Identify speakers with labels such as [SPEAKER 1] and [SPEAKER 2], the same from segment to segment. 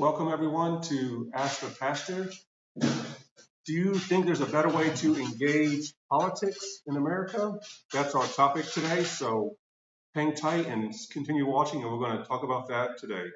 [SPEAKER 1] Welcome everyone to Ask the Pastor. Do you think there's a better way to engage politics in America? That's our topic today, so hang tight and continue watching, and we're going to talk about that today.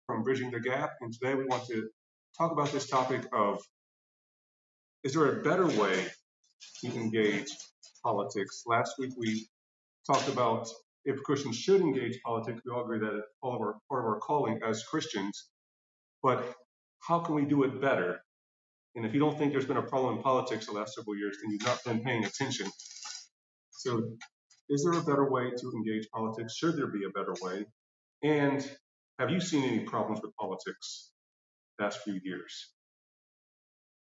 [SPEAKER 1] From Bridging the Gap, and today we want to talk about this topic of, is there a better way to engage politics? Last week we talked about if Christians should engage politics. We all agree that it's part of our calling as Christians, but how can we do it better? And if you don't think there's been a problem in politics the last several years, then you've not been paying attention. So is there a better way to engage politics? Should there be a better way? And have you seen any problems with politics the past few years?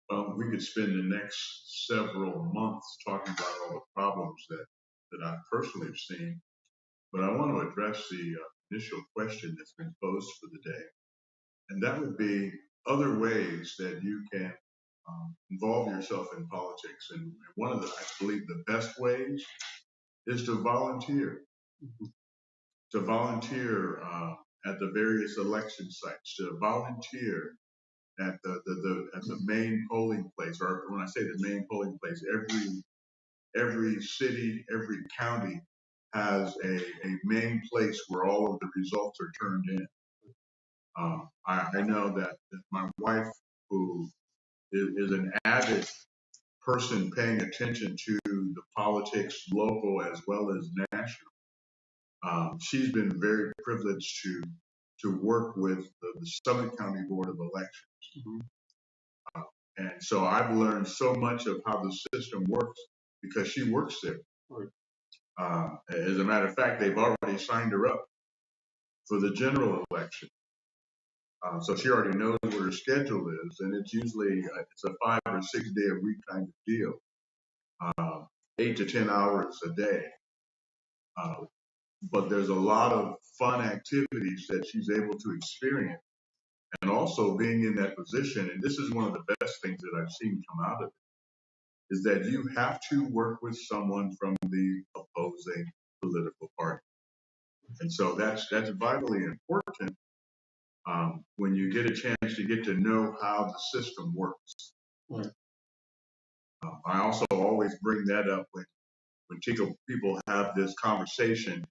[SPEAKER 2] Well, we could spend the next several months talking about all the problems that I personally have seen, but I want to address the initial question that's been posed for the day, and that would be other ways that you can involve yourself in politics. And one of the, I believe, the best ways is to volunteer. To volunteer at the various election sites, to volunteer at the main polling place, or when I say the main polling place, every city, every county has a main place where all of the results are turned in. I know that my wife, who is an avid person paying attention to the politics, local as well as national, she's been very privileged to work with the Summit County Board of Elections. Mm-hmm. And so I've learned so much of how the system works because she works there. Right. As a matter of fact, they've already signed her up for the general election. So she already knows what her schedule is, and it's usually it's a 5 or 6 day a week kind of deal, 8 to 10 hours a day. But there's a lot of fun activities that she's able to experience. And also being in that position, and this is one of the best things that I've seen come out of it, is that you have to work with someone from the opposing political party. And so that's vitally important when you get a chance to get to know how the system works. Right. I also always bring that up when people have this conversation,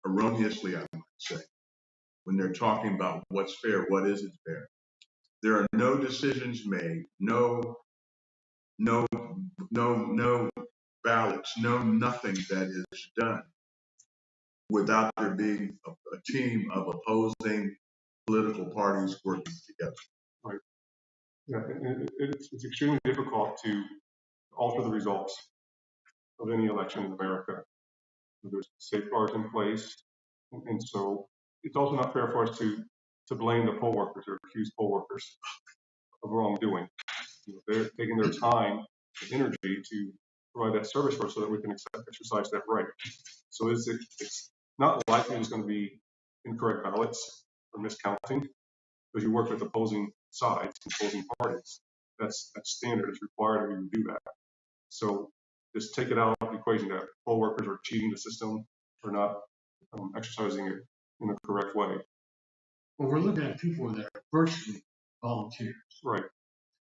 [SPEAKER 2] erroneously, I might say, when they're talking about what's fair, what isn't fair. There are no decisions made, no ballots, nothing that is done without there being a team of opposing political parties working together.
[SPEAKER 1] Right. Yeah, it's extremely difficult to alter the results of any election in America. There's safeguards in place, and so it's also not fair for us to blame the poll workers or accuse poll workers of wrongdoing. They're taking their time and energy to provide that service for us so that we can exercise that right. So it's not likely there's going to be incorrect ballots or miscounting because you work with opposing sides, opposing parties. That's standard. It's required of you to do that. So just take it out of the equation that poll workers are cheating the system or not exercising it in a correct way.
[SPEAKER 3] Well, we're looking at people that are virtually volunteers.
[SPEAKER 1] Right.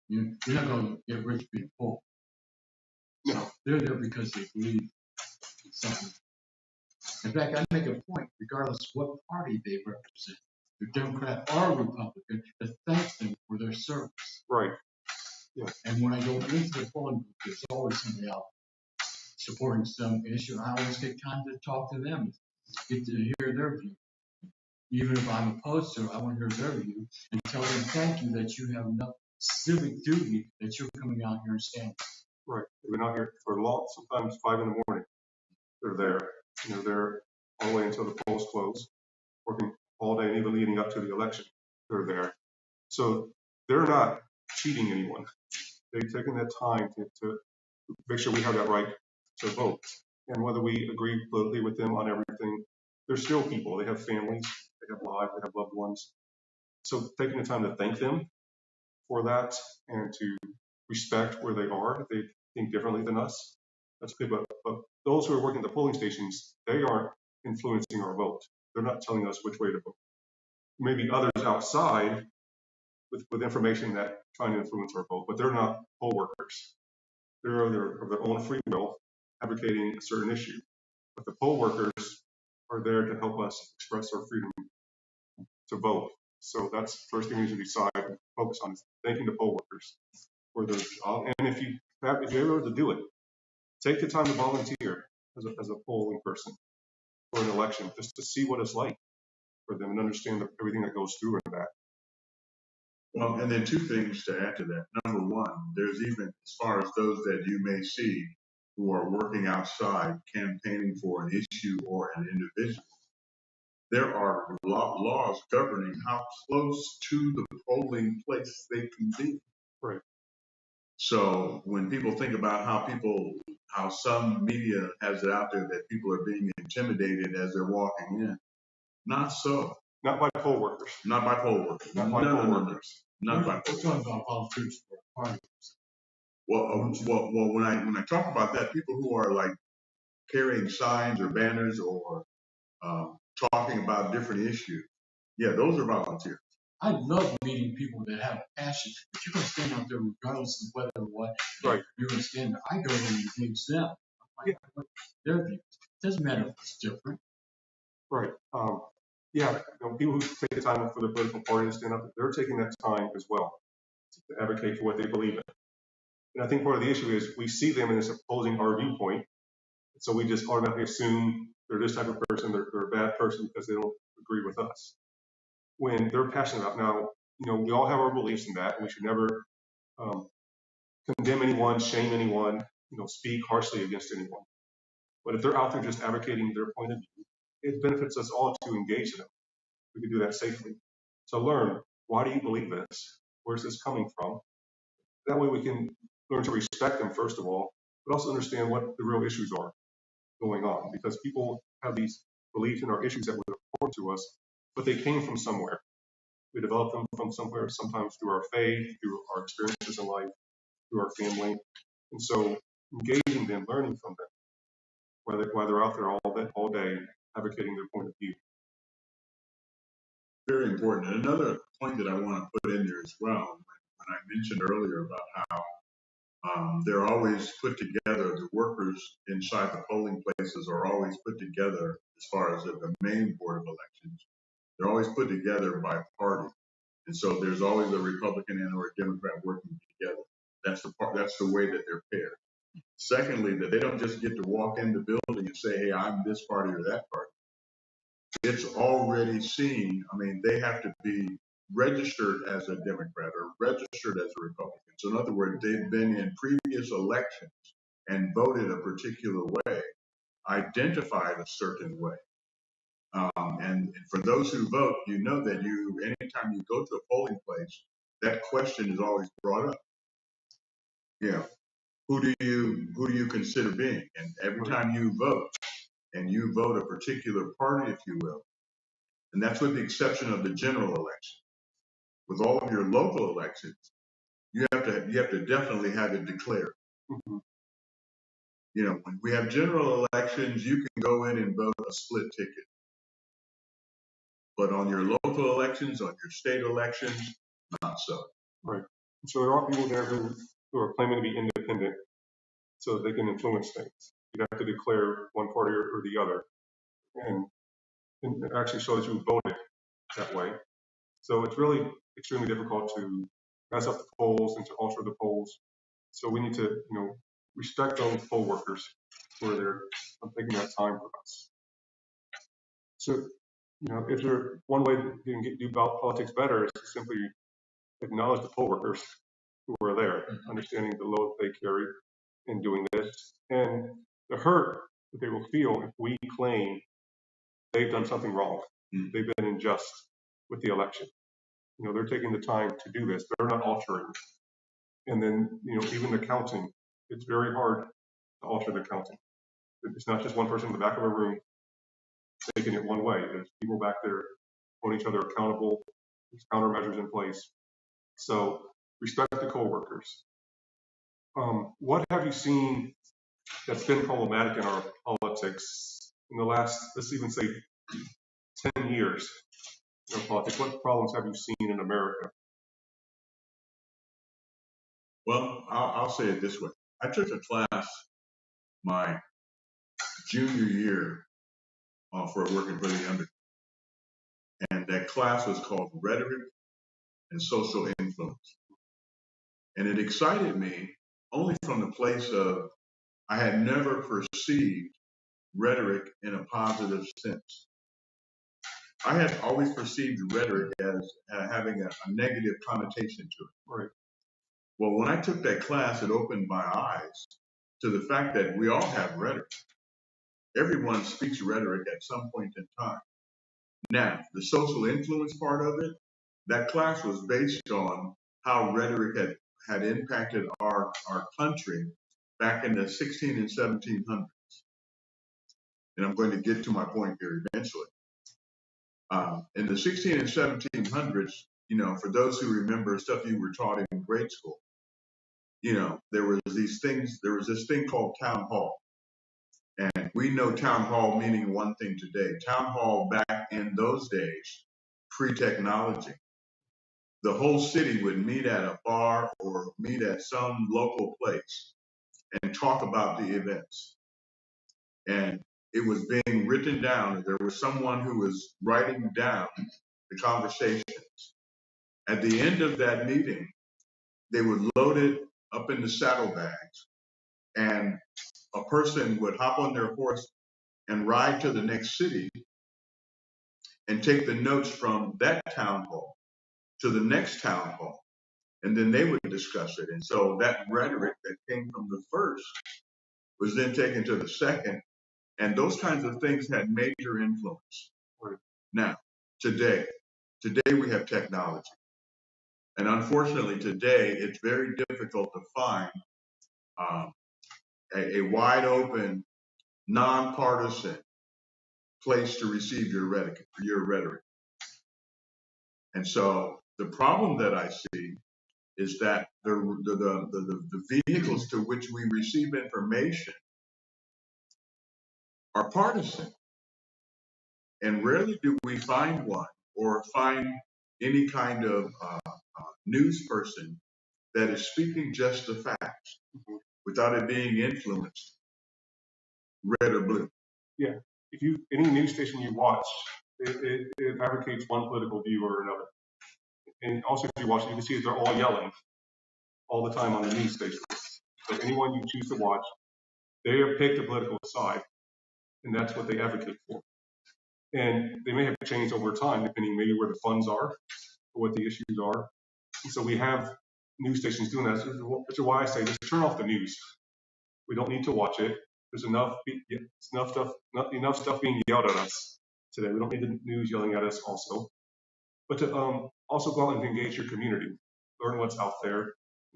[SPEAKER 3] You're not going to get rich being poor.
[SPEAKER 1] No.
[SPEAKER 3] They're there because they believe in something. In fact, I make a point, regardless of what party they represent, they're Democrat or Republican, to thank them for their service.
[SPEAKER 1] Right. Yeah.
[SPEAKER 3] And when I go into the polling booth, there's always somebody out supporting some issue. I always get time to talk to them, get to hear their view. Even if I'm opposed to it, I want to hear their view and tell them thank you that you have enough civic duty that you're coming out here and standing.
[SPEAKER 1] Right. They've been out here for a lot, sometimes 5 in the morning. They're there. They're there all the way until the polls close, working all day and even leading up to the election. They're there. So they're not cheating anyone. They've taken that time to make sure we have that right to vote. And whether we agree politically with them on everything, they're still people. They have families, they have lives, they have loved ones. So taking the time to thank them for that and to respect where they are, if they think differently than us, that's good. But those who are working at the polling stations, they aren't influencing our vote. They're not telling us which way to vote. Maybe others outside with information that trying to influence our vote, but they're not poll workers. They're of their own free will advocating a certain issue. But the poll workers are there to help us express our freedom to vote. So that's the first thing we need to decide and focus on is thanking the poll workers for their job. And if you're able to do it, take the time to volunteer as a polling person for an election, just to see what it's like for them and understand everything that goes through in that.
[SPEAKER 2] Well, and then two things to add to that. Number one, there's even as far as those that you may see who are working outside campaigning for an issue or an individual, there are laws governing how close to the polling place they can be.
[SPEAKER 1] Right.
[SPEAKER 2] So when people think about how some media has it out there that people are being intimidated as they're walking in, not so.
[SPEAKER 1] Not by poll workers.
[SPEAKER 2] Not by poll workers.
[SPEAKER 1] Not by poll workers.
[SPEAKER 2] Not by
[SPEAKER 3] We're talking about volunteers for parties.
[SPEAKER 2] Well, when I talk about that, people who are like carrying signs or banners or talking about different issues, yeah, those are volunteers.
[SPEAKER 3] I love meeting people that have passion, but you're going to stand out there regardless of whether or what.
[SPEAKER 1] Right.
[SPEAKER 3] You're going to stand there. I go there and engage them. Their views. It doesn't matter if it's different.
[SPEAKER 1] Right. Yeah, people who take the time for their political party to stand up, they're taking that time as well to advocate for what they believe in. And I think part of the issue is we see them as opposing our viewpoint. So we just automatically assume they're this type of person, they're a bad person because they don't agree with us. When they're passionate about now, we all have our beliefs in that, and we should never condemn anyone, shame anyone, speak harshly against anyone. But if they're out there just advocating their point of view, it benefits us all to engage them. We can do that safely. So learn, why do you believe this? Where's this coming from? That way we can learn to respect them, first of all, but also understand what the real issues are going on. Because people have these beliefs in our issues that were important to us, but they came from somewhere. We developed them from somewhere, sometimes through our faith, through our experiences in life, through our family. And so engaging them, learning from them, while they're out there all day advocating their point of view.
[SPEAKER 2] Very important. And another point that I want to put in there as well, when I mentioned earlier about how they're always put together, the workers inside the polling places are always put together as far as the main board of elections. They're always put together by party. And so there's always a Republican and or a Democrat working together. That's the way that they're paired. Secondly, that they don't just get to walk in the building and say, hey, I'm this party or that party. It's already seen. I mean, they have to be registered as a Democrat or registered as a Republican. So in other words, they've been in previous elections and voted a particular way, identified a certain way. And for those who vote, you know that anytime you go to a polling place, that question is always brought up. Yeah, who do you consider being? And every time you vote, and you vote a particular party, if you will, and that's with the exception of the general election. With all of your local elections, you have to definitely have it declared.
[SPEAKER 1] Mm-hmm.
[SPEAKER 2] When we have general elections, you can go in and vote a split ticket. But on your local elections, on your state elections, not so.
[SPEAKER 1] Right. So there are people there who are claiming to be independent so that they can influence things. You have to declare one party or the other and actually show that you voted that way. So it's really extremely difficult to mess up the polls and to alter the polls. So we need to, respect those poll workers who are there taking that time for us. So, if there one way you can do politics better is to simply acknowledge the poll workers who are there, understanding the load they carry in doing this, and the hurt that they will feel if we claim they've done something wrong. They've been unjust with the election. They're taking the time to do this. They're not altering. And then, even the counting It's very hard to alter the counting. It's not just one person in the back of a room taking it one way. There's people back there holding each other accountable. There's countermeasures in place. So respect the coworkers. What have you seen that's been problematic in our politics in the last, let's even say, 10 years in politics? What problems have you seen in America?
[SPEAKER 2] Well, I'll say it this way. I took a class my junior year for working for the under, and that class was called Rhetoric and Social Influence. And it excited me only from the place of I had never perceived rhetoric in a positive sense. I had always perceived rhetoric as having a negative connotation to it.
[SPEAKER 1] Right.
[SPEAKER 2] Well, when I took that class, it opened my eyes to the fact that we all have rhetoric. Everyone speaks rhetoric at some point in time. Now, the social influence part of it, that class was based on how rhetoric had impacted our country back in the 16 and 1700s. And I'm going to get to my point here eventually. In the 16 and 1700s, for those who remember stuff you were taught in grade school, there was this thing called town hall. And we know town hall meaning one thing today. Town hall back in those days, pre-technology, the whole city would meet at a bar or meet at some local place and talk about the events. And it was being written down. There was someone who was writing down the conversations. At the end of that meeting, they would load it up in the saddlebags, and a person would hop on their horse and ride to the next city and take the notes from that town hall to the next town hall, and then they would discuss it. And so that rhetoric that came from the first was then taken to the second, and those kinds of things had major influence. Now, today we have technology, and unfortunately today it's very difficult to find a wide open, nonpartisan place to receive your rhetoric. And so the problem that I see is that the vehicles to which we receive information are partisan. And rarely do we find one or find any kind of news person that is speaking just the facts without it being influenced, red or blue.
[SPEAKER 1] Yeah. If any news station you watch, it advocates one political view or another. And also, if you watch it, you can see that they're all yelling all the time on the news stations. So anyone you choose to watch, they have picked a political side, and that's what they advocate for. And they may have changed over time, depending maybe where the funds are or what the issues are. And so we have news stations doing that. Which is why I say just turn off the news. We don't need to watch it. There's enough stuff being yelled at us today. We don't need the news yelling at us also. But to also go out and engage your community, learn what's out there.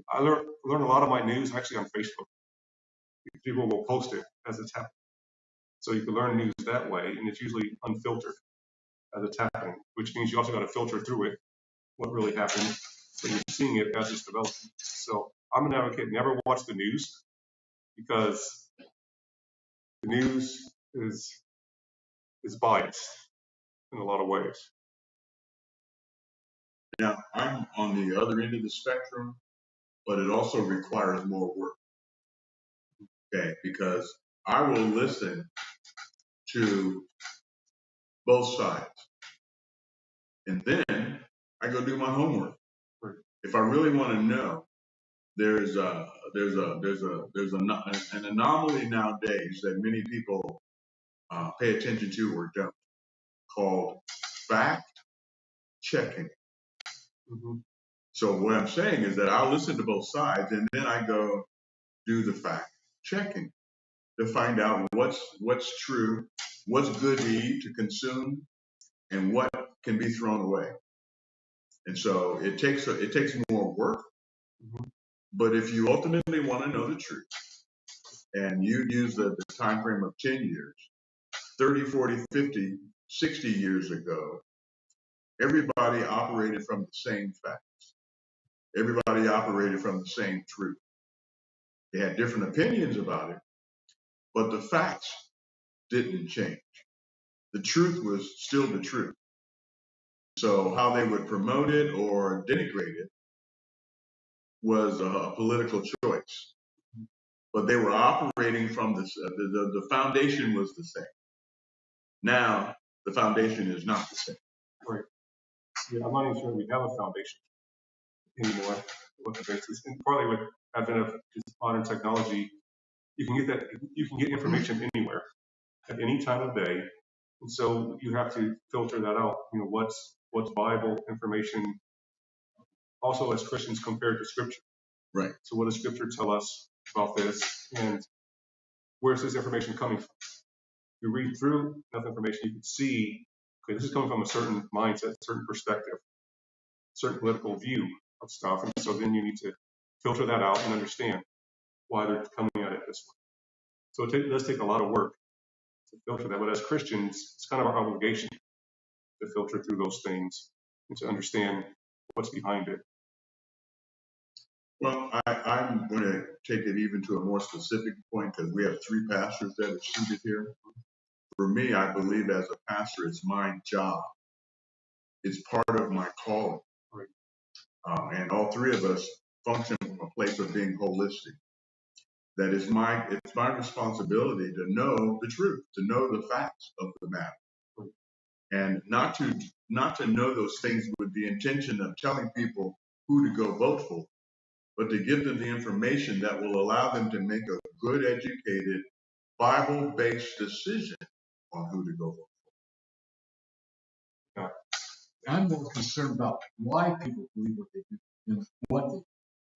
[SPEAKER 1] I learn a lot of my news actually on Facebook. People will post it as it's happening. So you can learn news that way, and it's usually unfiltered as it's happening, which means you also got to filter through it, what really happened, so you're seeing it as it's developing. So I'm an advocate, never watch the news, because the news is biased in a lot of ways.
[SPEAKER 2] Now, I'm on the other end of the spectrum, but it also requires more work. Okay, because I will listen to both sides, and then I go do my homework. If I really want to know, there's an anomaly nowadays that many people pay attention to or don't, called fact checking.
[SPEAKER 1] Mm-hmm.
[SPEAKER 2] So what I'm saying is that I'll listen to both sides, and then I go do the fact checking to find out what's true, what's good to eat, to consume, and what can be thrown away. And so it takes more work,
[SPEAKER 1] mm-hmm.
[SPEAKER 2] But if you ultimately want to know the truth, and you use the time frame of 10 years, 30, 40, 50, 60 years ago, everybody operated from the same facts. Everybody operated from the same truth. They had different opinions about it, but the facts didn't change. The truth was still the truth. So how they would promote it or denigrate it was a political choice. But they were operating from the foundation was the same. Now, the foundation is not the same.
[SPEAKER 1] Right. Yeah, I'm not even sure we have a foundation anymore. What the basis, and partly with advent of just modern technology, you can get information anywhere at any time of day, and so you have to filter that out. You know, what's Bible information, also as Christians compared to Scripture.
[SPEAKER 2] Right.
[SPEAKER 1] So what does Scripture tell us about this, and where's this information coming from? You read through enough information, you can see, okay, this is coming from a certain mindset, certain perspective, certain political view of stuff, and so then you need to filter that out and understand why they're coming at it this way. So it does take a lot of work to filter that, but as Christians, it's kind of our obligation to filter through those things and to understand what's behind it.
[SPEAKER 2] Well, I'm going to take it even to a more specific point because we have 3 pastors that are seated here. For me, I believe as a pastor, it's my job. It's part of my calling.
[SPEAKER 1] Right.
[SPEAKER 2] And all 3 of us function from a place of being holistic. That is it's my responsibility to know the truth, to know the facts of the matter.
[SPEAKER 1] Right.
[SPEAKER 2] And not to know those things with the intention of telling people who to go vote for, but to give them the information that will allow them to make a good, educated, Bible-based decision on who to go vote
[SPEAKER 1] Yeah.
[SPEAKER 3] I'm more concerned about why people believe what they do than what they do.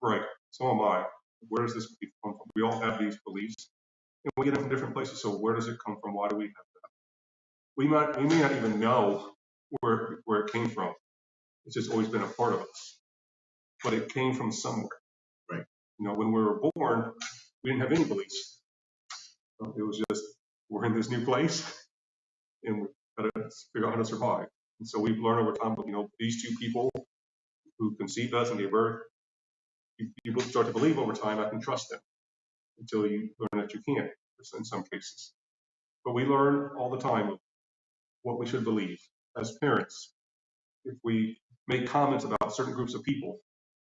[SPEAKER 1] Right. So am I. Where does this belief come from? We all have these beliefs, and we get them from different places. So where does it come from? Why do we have that? We may not even know where it came from. It's just always been a part of us, but it came from somewhere.
[SPEAKER 2] Right.
[SPEAKER 1] You know, when we were born, we didn't have any beliefs. It was just, we're in this new place, and we got to figure out how to survive. And so we've learned over time, you know, these 2 people who conceived us and gave birth, you start to believe over time, I can trust them, until you learn that you can't in some cases. But we learn all the time what we should believe. As parents, if we make comments about certain groups of people,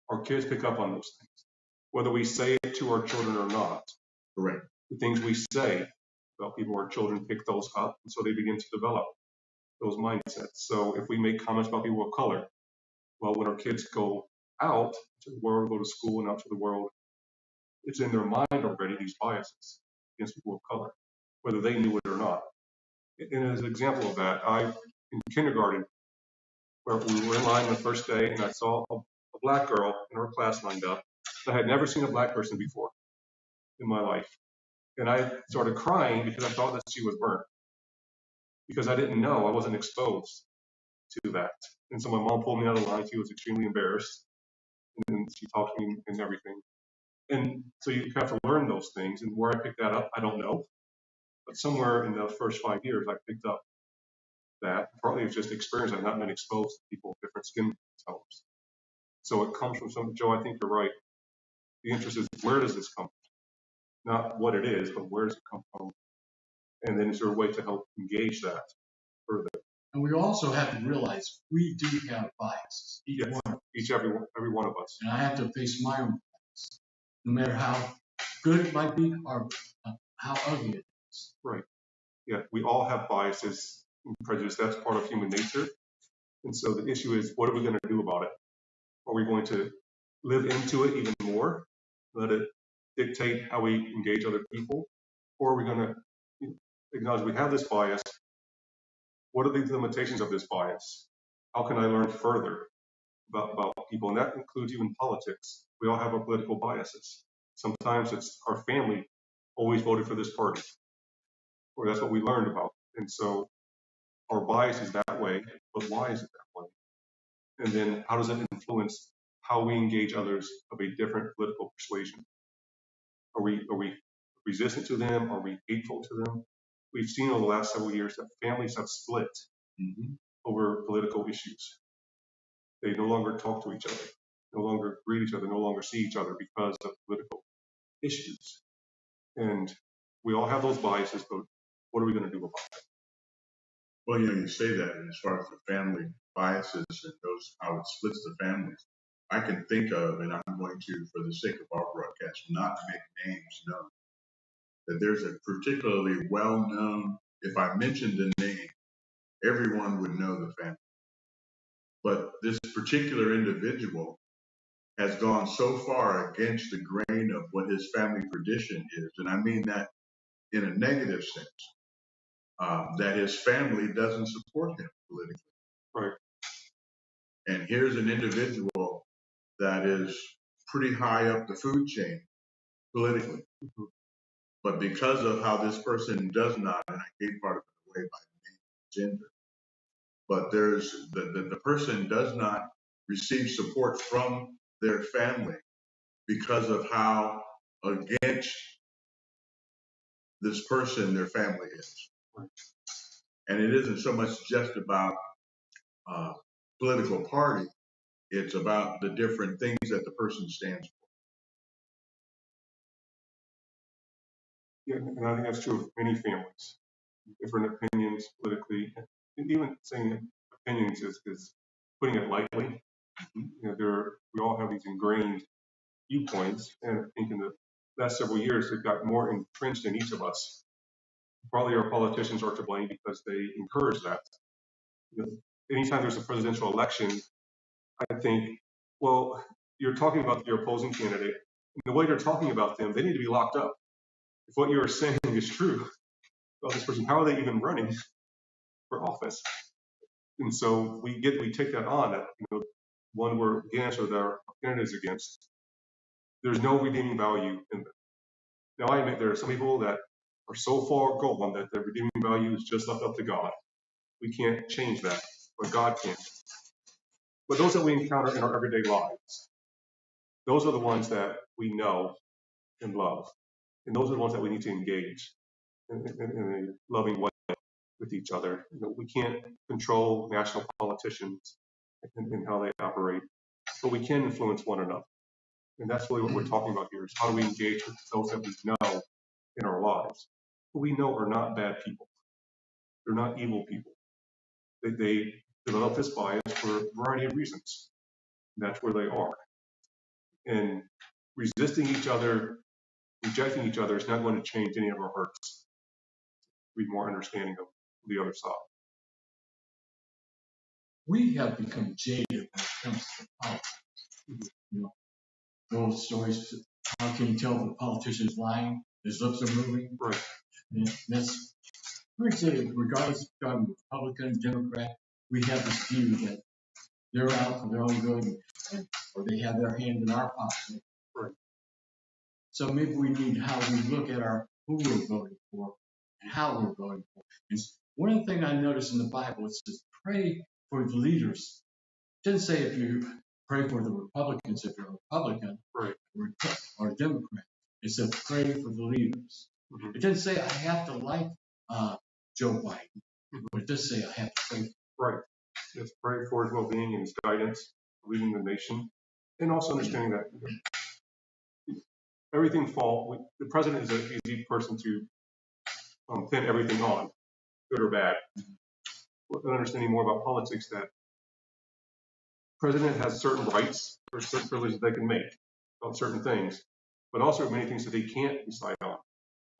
[SPEAKER 1] our kids pick up on those things, whether we say it to our children or not.
[SPEAKER 2] Correct.
[SPEAKER 1] The things we say about people, our children pick those up, and so they begin to develop those mindsets. So if we make comments about people of color, well, when our kids go out to the world, go to school and out to the world, it's in their mind already, these biases against people of color, whether they knew it or not. And as an example of that, in kindergarten, where we were in line the first day, and I saw a black girl in our class lined up. I had never seen a black person before in my life. And I started crying because I thought that she was burnt, because I didn't know, I wasn't exposed to that. And so my mom pulled me out of the line. She was extremely embarrassed, and she talked to me and everything. And so you have to learn those things. And where I picked that up, I don't know. But somewhere in the first 5 years, I picked up that. Partly it's just experience. I've not been exposed to people with different skin colors. So it comes from some, Joe, I think you're right. The interest is, where does this come from? Not what it is, but where does it come from? And then is there a way to help engage that further?
[SPEAKER 3] And we also have to realize we do have biases,
[SPEAKER 1] every one of us.
[SPEAKER 3] And I have to face my own bias, no matter how good it might be or how ugly it is.
[SPEAKER 1] Right. Yeah, we all have biases and prejudice. That's part of human nature. And so the issue is, what are we going to do about it? Are we going to live into it even more, let it dictate how we engage other people? Or are we going to acknowledge we have this bias? What are the limitations of this bias? How can I learn further about people? And that includes even politics. We all have our political biases. Sometimes it's our family always voted for this party, or that's what we learned about. And so our bias is that way, but why is it that way? And then how does it influence how we engage others of a different political persuasion. Are we resistant to them? Are we hateful to them? We've seen over the last several years that families have split over political issues. They no longer talk to each other, no longer greet each other, no longer see each other because of political issues. And we all have those biases, but what are we going to do about it?
[SPEAKER 2] Well, you say that, and as far as the family biases and those how it splits the families, I can think of, and I'm going to, for the sake of our broadcast, not make names known, that there's a particularly well-known, if I mentioned the name, everyone would know the family. But this particular individual has gone so far against the grain of what his family tradition is, and I mean that in a negative sense, that his family doesn't support him politically.
[SPEAKER 1] Right.
[SPEAKER 2] And here's an individual that is pretty high up the food chain politically. But because of how this person does not, and I gave part of it away by name, gender, but there's the person does not receive support from their family because of how against this person their family is. And it isn't so much just about political party, it's about the different things that the person stands for.
[SPEAKER 1] Yeah, and I think that's true of many families. Different opinions politically, and even saying opinions is putting it lightly. We all have these ingrained viewpoints, and I think in the last several years they've got more entrenched in each of us. Probably our politicians are to blame because they encourage that. Anytime there's a presidential election, I think, well, you're talking about your opposing candidate. And the way they're talking about them, they need to be locked up. If what you're saying is true about this person, how are they even running for office? And so we take that on, that one we're against or that our candidate is against. There's no redeeming value in them. Now I admit there are some people that are so far gone that the redeeming value is just left up to God. We can't change that, but God can. But those that we encounter in our everyday lives, those are the ones that we know and love. And those are the ones that we need to engage in a loving way with each other. We can't control national politicians and how they operate, but we can influence one another. And that's really what we're talking about here, is how do we engage with those that we know in our lives, who we know are not bad people. They're not evil people. They develop this bias for a variety of reasons. And that's where they are. And resisting each other, rejecting each other is not going to change any of our hurts. Be more understanding of the other side.
[SPEAKER 3] We have become jaded when it comes to politics. Those stories, how can you tell if a politician's lying? His lips are moving.
[SPEAKER 1] Right.
[SPEAKER 3] And that's, we say, regardless of being Republican, Democrat, we have this view that they're out for their own good, or they have their hand in our pocket.
[SPEAKER 1] Right.
[SPEAKER 3] So maybe we need how we look at who we're voting for and how we're voting for. And one of the things I noticed in the Bible, it says pray for the leaders. It doesn't say if you pray for the Republicans if you're a Republican,
[SPEAKER 1] right,
[SPEAKER 3] or a Democrat. It says pray for the leaders. Mm-hmm. It doesn't say I have to like Joe Biden, but it does say I have to pray for him.
[SPEAKER 1] Right. It's pray for his well-being and his guidance, leading the nation, and also understanding that everything the president is an easy person to pin everything on, good or bad. But understanding more about politics, that president has certain rights or certain privileges they can make about certain things, but also many things that they can't decide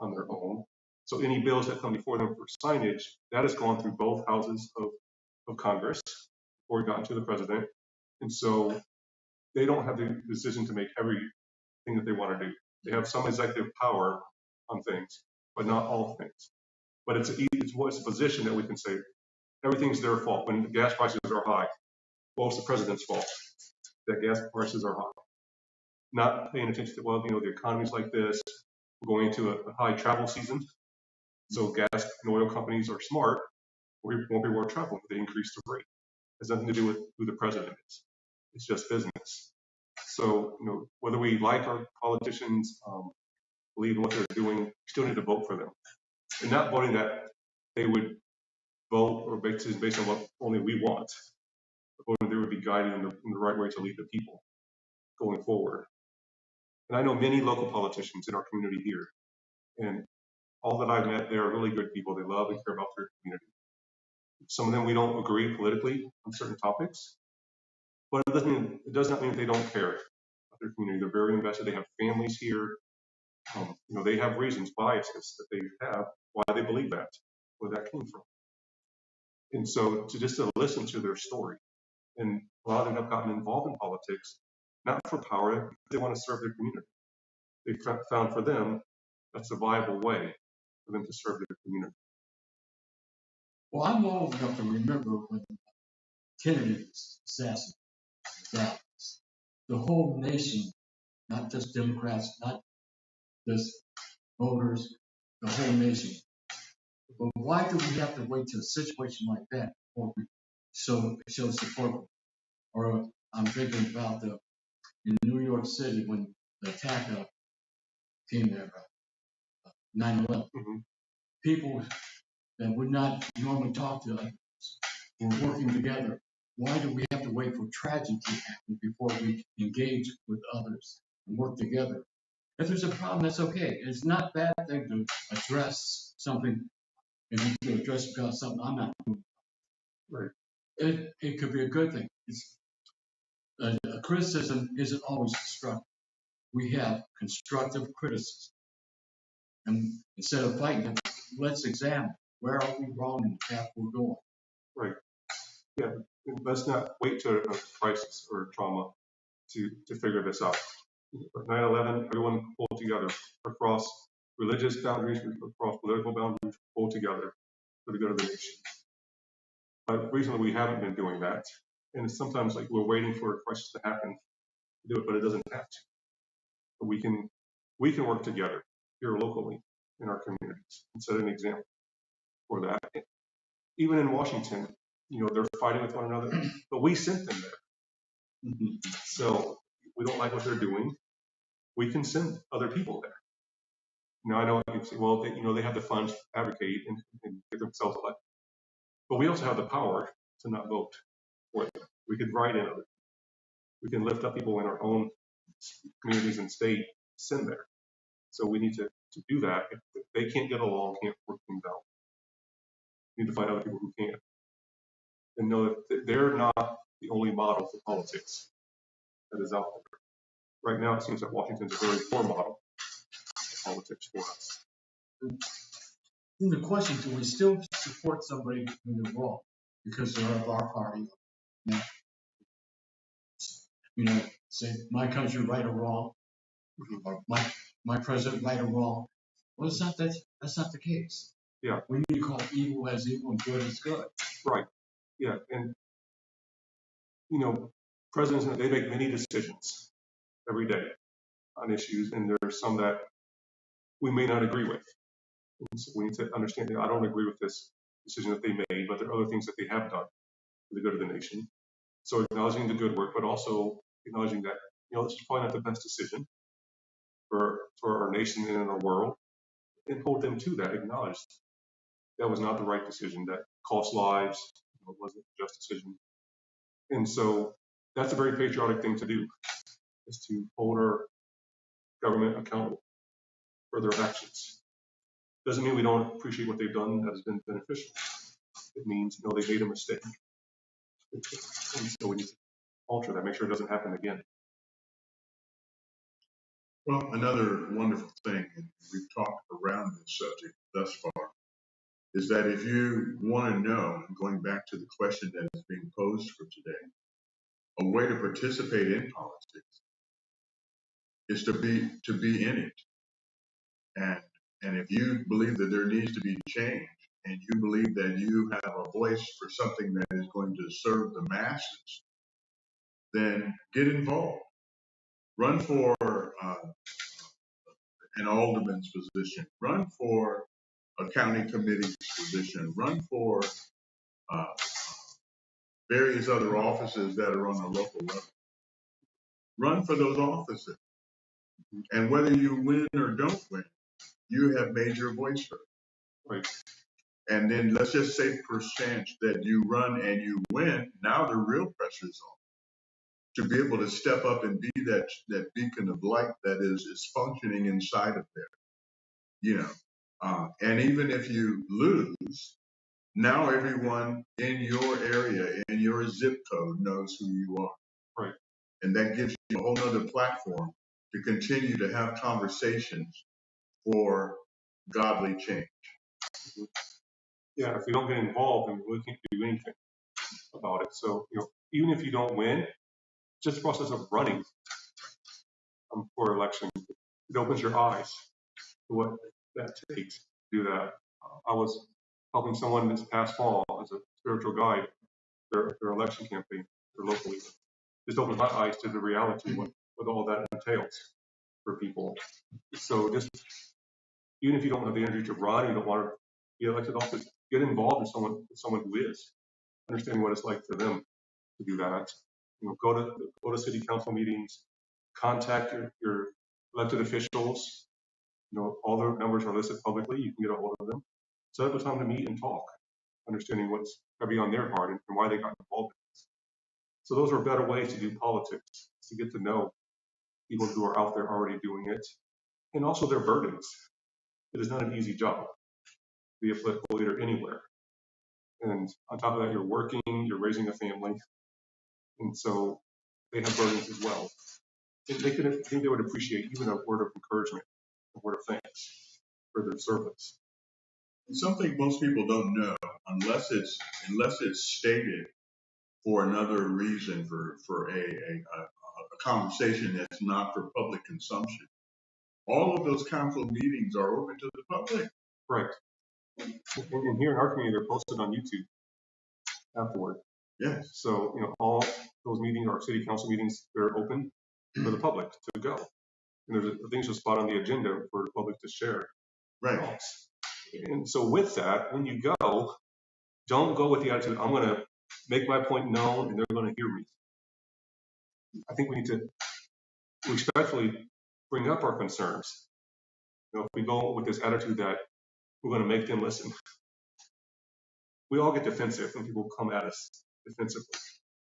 [SPEAKER 1] on their own. So any bills that come before them for signage, that has gone through both houses of Congress before it got to the president. And so they don't have the decision to make everything that they want to do. They have some executive power on things, but not all things. But it's a position that we can say everything's their fault. When the gas prices are high, well, it's the president's fault that gas prices are high. Not paying attention to, the economy's like this. We're going into a high travel season. So gas and oil companies are smart. We won't be more travel if they increase the rate. It has nothing to do with who the president is. It's just business. So, whether we like our politicians, believe in what they're doing, we still need to vote for them. And not voting that they would vote or make decisions based on what only we want, but voting they would be guided in the right way to lead the people going forward. And I know many local politicians in our community here, and all that I've met, they are really good people. They love and care about their community. Some of them we don't agree politically on certain topics, but it does not mean they don't care about their community. They're very invested. They have families here. They have reasons, biases that they have, why they believe that, where that came from. And so just to listen to their story, and a lot of them have gotten involved in politics, not for power, they want to serve their community. They found for them that's a viable way for them to serve their community.
[SPEAKER 3] Well, I'm old enough to remember when Kennedy was assassinated. The whole nation, not just Democrats, not just voters, the whole nation. But why do we have to wait till a situation like that before we show support? Or I'm thinking about in New York City when the attack came there, 9/11. People that would not normally talk to us were working together. Why do we have to wait for tragedy to happen before we engage with others and work together? If there's a problem, that's okay. It's not a bad thing to address something. If you can address about something I'm not doing.
[SPEAKER 1] Right.
[SPEAKER 3] It could be a good thing. A criticism isn't always constructive. We have constructive criticism. And instead of fighting, let's examine where are we wrong in the path we're going.
[SPEAKER 1] Right. Yeah. Let's not wait to a crisis or trauma to figure this out. 9/11, everyone pulled together across religious boundaries, across political boundaries, pulled together for the good of the nation. But recently we haven't been doing that. And it's sometimes like we're waiting for a crisis to happen to do it, but it doesn't have to. But we can work together here locally in our communities and set an example for that. Even in Washington, they're fighting with one another, but we sent them there. So we don't like what they're doing. We can send other people there. Now I know you say, well, they have the funds to advocate and get themselves elected, but we also have the power to not vote for them. We could write in other. We can lift up people in our own communities and state, send there. So we need to do that. If they can't get along, can't work things out, we need to find other people who can, and know that they're not the only model for politics that is out there. Right now, it seems that Washington's a very poor model of politics for us.
[SPEAKER 3] And the question, do we still support somebody when they're wrong because they're of our party? Say my country right or wrong, or my president right or wrong. Well, it's not that. That's not the case.
[SPEAKER 1] Yeah.
[SPEAKER 3] We need to call evil as evil and good as good.
[SPEAKER 1] Right. Yeah. And presidents, they make many decisions every day on issues, and there's some that we may not agree with. And so we need to understand that I don't agree with this decision that they made, but there are other things that they have done for the good of the nation. So acknowledging the good work, but also acknowledging that this is probably not the best decision for our nation and in our world, and hold them to that. Acknowledge that was not the right decision, that cost lives, wasn't a just decision. And so that's a very patriotic thing to do, is to hold our government accountable for their actions. Doesn't mean we don't appreciate what they've done that has been beneficial. It means they made a mistake. And so we need to alter that, make sure it doesn't happen again.
[SPEAKER 2] Well, another wonderful thing, and we've talked around this subject thus far, is that if you want to know, going back to the question that is being posed for today, a way to participate in politics is to be in it. And if you believe that there needs to be change, and you believe that you have a voice for something that is going to serve the masses, then get involved. Run for an alderman's position. Run for a county committee's position. Run for various other offices that are on a local level. run for those offices. And whether you win or don't win, you have made your voice heard.
[SPEAKER 1] Right.
[SPEAKER 2] And then let's just say perchance that you run and you win. Now the real pressure is on to be able to step up and be that beacon of light that is functioning inside of there. You know, and even if you lose, now everyone in your area, in your zip code, knows who you are.
[SPEAKER 1] Right.
[SPEAKER 2] And that gives you a whole other platform to continue to have conversations for godly change.
[SPEAKER 1] Yeah, if we don't get involved, then we really can't do anything about it. So, even if you don't win, just the process of running for election, it opens your eyes to what that takes to do that. I was helping someone this past fall as a spiritual guide, their election campaign, their locally. Just opened my eyes to the reality of what all that entails for people. So just, even if you don't have the energy to run, you don't want to be elected office, get involved with someone who is, understanding what it's like for them to do that. Go to city council meetings, contact your elected officials. All their numbers are listed publicly. You can get a hold of them. Set up a time to meet and talk, understanding what's going to be on their heart and why they got involved in this. So those are better ways to do politics, to get to know people who are out there already doing it, and also their burdens. It is not an easy job to be a political leader anywhere. And on top of that, you're working, you're raising a family. And so they have burdens as well. And I think they would appreciate even a word of encouragement, a word of thanks for their service.
[SPEAKER 2] Something most people don't know, unless it's stated for another reason, for a conversation that's not for public consumption. All of those council meetings are open to the public.
[SPEAKER 1] Right. And here in our community, they're posted on YouTube afterward.
[SPEAKER 2] Yes.
[SPEAKER 1] So, all those meetings, our city council meetings, they're open for the public to go. And there's things to spot on the agenda for the public to share.
[SPEAKER 2] Right.
[SPEAKER 1] And so with that, when you go, don't go with the attitude, I'm going to make my point known and they're going to hear me. I think we need to respectfully bring up our concerns. If we go with this attitude that we're going to make them listen, we all get defensive when people come at us defensively.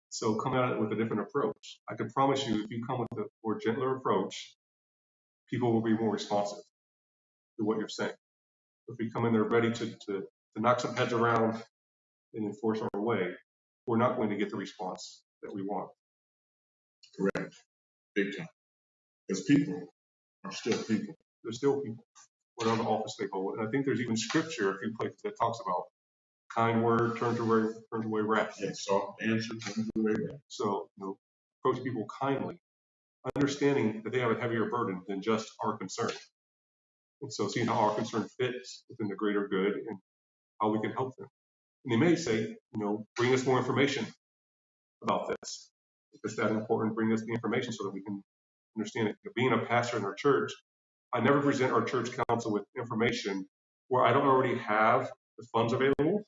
[SPEAKER 1] So come at it with a different approach. I can promise you, if you come with a more gentler approach, people will be more responsive to what you're saying. If we come in there ready to knock some heads around and enforce our way, we're not going to get the response that we want.
[SPEAKER 2] Correct. Big time. Because people are still people.
[SPEAKER 1] They're still people, whatever office they hold. And I think there's even scripture, a few places that talks about kind word turns away wrath.
[SPEAKER 2] Yes, soft answer turns away wrath.
[SPEAKER 1] So, approach people kindly, understanding that they have a heavier burden than just our concern. And so seeing how our concern fits within the greater good and how we can help them. And they may say, bring us more information about this. If it's that important, bring us the information so that we can understand it. Being a pastor in our church, I never present our church council with information where I don't already have the funds available